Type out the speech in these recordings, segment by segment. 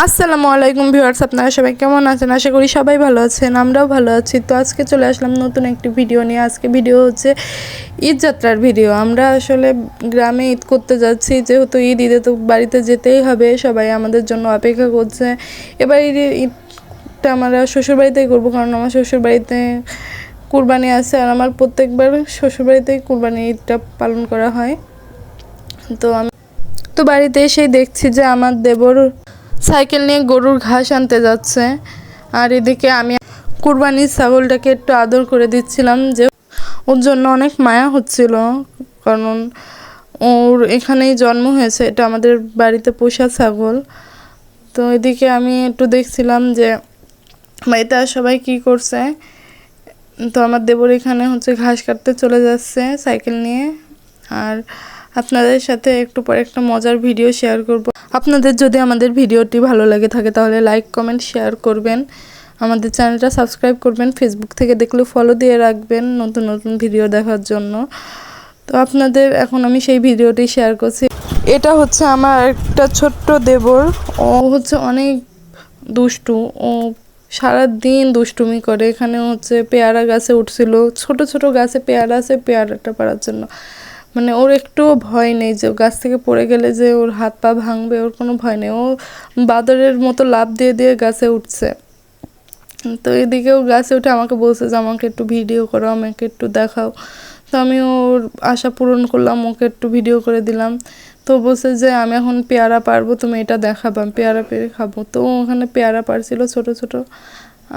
আসসালামু আলাইকুম ভিউয়ার্স, আপনারা সবাই কেমন আছেন? আশা করি সবাই ভালো আছেন, আমরাও ভালো আছি। তো আজকে চলে আসলাম নতুন একটি ভিডিও নিয়ে। আজকে ভিডিও হচ্ছে ঈদ যাত্রার ভিডিও। আমরা আসলে গ্রামে ঈদ করতে যাচ্ছি, যেহেতু ঈদে তো বাড়িতে যেতেই হবে, সবাই আমাদের জন্য অপেক্ষা করছে। এবার ঈদটা আমরা শ্বশুরবাড়িতেই করবো, কারণ আমার শ্বশুরবাড়িতে কুরবানি আছে, আর আমার প্রত্যেকবার শ্বশুরবাড়িতেই কুরবানি ঈদটা পালন করা হয়। তো বাড়িতে এসেই দেখছি যে আমার দেবর সাইকেল নিয়ে গরুর ঘাস আনতে যাচ্ছে, আর এদিকে আমি কুরবানির ছাগলটাকে একটু আদর করে দিচ্ছিলাম, যে ওর জন্য অনেক মায়া হচ্ছিল, কারণ ওর এখানেই জন্ম হয়েছে, এটা আমাদের বাড়িতে পোষা ছাগল। তো এদিকে আমি একটু দেখছিলাম যে বাড়িতে আর সবাই কী করছে। তো আমার দেবর এখানে হচ্ছে ঘাস কাটতে চলে যাচ্ছে সাইকেল নিয়ে। আর আপনাদের সাথে একটু পরে একটা মজার ভিডিও শেয়ার করব। আপনাদের যদি আমাদের ভিডিওটি ভালো লাগে থাকে তাহলে লাইক কমেন্ট শেয়ার করবেন, আমাদের চ্যানেলটা সাবস্ক্রাইব করবেন, ফেসবুক থেকে দেখলে ফলো দিয়ে রাখবেন নতুন নতুন ভিডিও দেখার জন্য। তো আপনাদের এখন আমি সেই ভিডিওটি শেয়ার করছি। এটা হচ্ছে আমার একটা ছোট্ট দেবর, ও হচ্ছে অনেক দুষ্টু, ও সারাদিন দুষ্টুমি করে। এখানে হচ্ছে পেয়ারা গাছে উঠছিল, ছোট ছোট গাছে পেয়ারা আছে, পেয়ারাটা পাড়ার জন্য মানে ওর একটুও ভয় নেই যে গাছ থেকে পড়ে গেলে যে ওর হাত পা ভাঙবে, ওর কোনো ভয় নেই। ও বাদরের মতো লাফ দিয়ে দিয়ে গাছে উঠছে। তো এদিকেও গাছে উঠে আমাকে বলছে যে আমাকে একটু ভিডিও করো, আমাকে একটু দেখাও। তো আমি ওর আশা পূরণ করলাম, ওকে একটু ভিডিও করে দিলাম। তো বলছে যে আমি এখন পেয়ারা পারবো, তুমি এটা দেখাবা, পেয়ারা পেরে খাবো। তো ওখানে পেয়ারা পারছিল ছোট ছোট।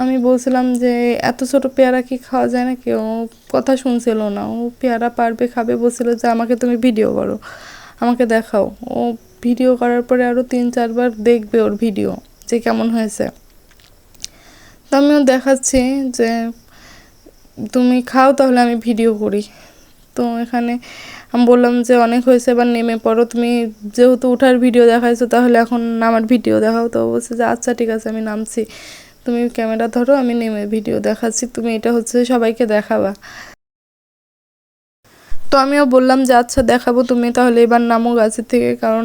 আমি বলছিলাম যে এত ছোট পেয়ারা কি খাওয়া যায় না? কেউ কথা শুনছিল না, ও পেয়ারা পারবে, খাবে। বলছিল যে আমাকে তুমি ভিডিও করো, আমাকে দেখাও। ও ভিডিও করার পরে আরও 3-4 বার দেখবে ওর ভিডিও যে কেমন হয়েছে। তো আমিও দেখাচ্ছি যে তুমি খাও, তাহলে আমি ভিডিও করি। তো এখানে আমি বললাম যে অনেক হয়েছে, এবার নেমে পড়ো, তুমি যেহেতু উঠার ভিডিও দেখাইছো তাহলে এখন নামার ভিডিও দেখাও। তো বলছে যে আচ্ছা ঠিক আছে, আমি নামছি, তুমি ক্যামেরা ধরো, আমি নেমে ভিডিও দেখাচ্ছি, তুমি এটা হচ্ছে সবাইকে দেখাবা। তো আমিও বললাম যে আচ্ছা দেখাবো, তুমি তাহলে এবার নামো গাছের থেকে, কারণ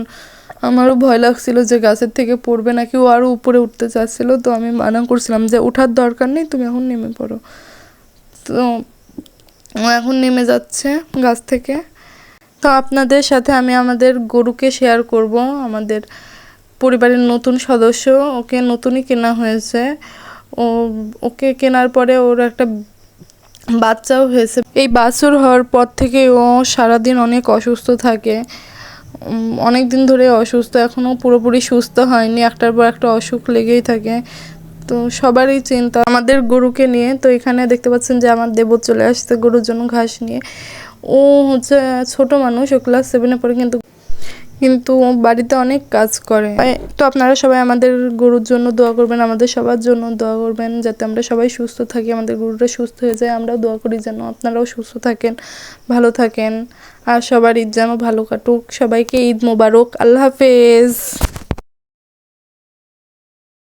আমারও ভয় লাগছিল যে গাছের থেকে পড়বে নাকি। ও আরও উপরে উঠতে চাচ্ছিল, তো আমি মানা করছিলাম যে ওঠার দরকার নেই, তুমি এখন নেমে পড়ো। তো ও এখন নেমে যাচ্ছে গাছ থেকে। তো আপনাদের সাথে আমি আমাদের গরুকে শেয়ার করব, আমাদের পরিবারের নতুন সদস্য, ওকে নতুনই কেনা হয়েছে। ওকে কেনার পরে ওর একটা বাচ্চাও হয়েছে। এই বাছুর হওয়ার পর থেকে ও সারাদিন অনেক অসুস্থ থাকে, অনেক দিন ধরে অসুস্থ, এখনও পুরোপুরি সুস্থ হয়নি, একটার পর একটা অসুখ লেগেই থাকে। তো সবারই চিন্তা আমাদের গরুকে নিয়ে। তো এখানে দেখতে পাচ্ছেন যে আমার দেবর চলে আসছে গরুর জন্য ঘাস নিয়ে। ও হচ্ছে ছোট মানুষ, ও ক্লাস 7-এ পড়ে, কিন্তু বাড়িতে অনেক কাজ করে। তো আপনারা সবাই আমাদের গরুর জন্য দোয়া করবেন, আমাদের সবার জন্য দোয়া করবেন, যাতে আমরা সবাই সুস্থ থাকি, আমাদের গরুটা সুস্থ হয়ে যায়। আমরাও দোয়া করি যেন আপনারাও সুস্থ থাকেন, ভালো থাকেন, আর সবার ঈদ যেন ভালো কাটুক। সবাইকে ঈদ মোবারক, আল্লাহ হাফেজ।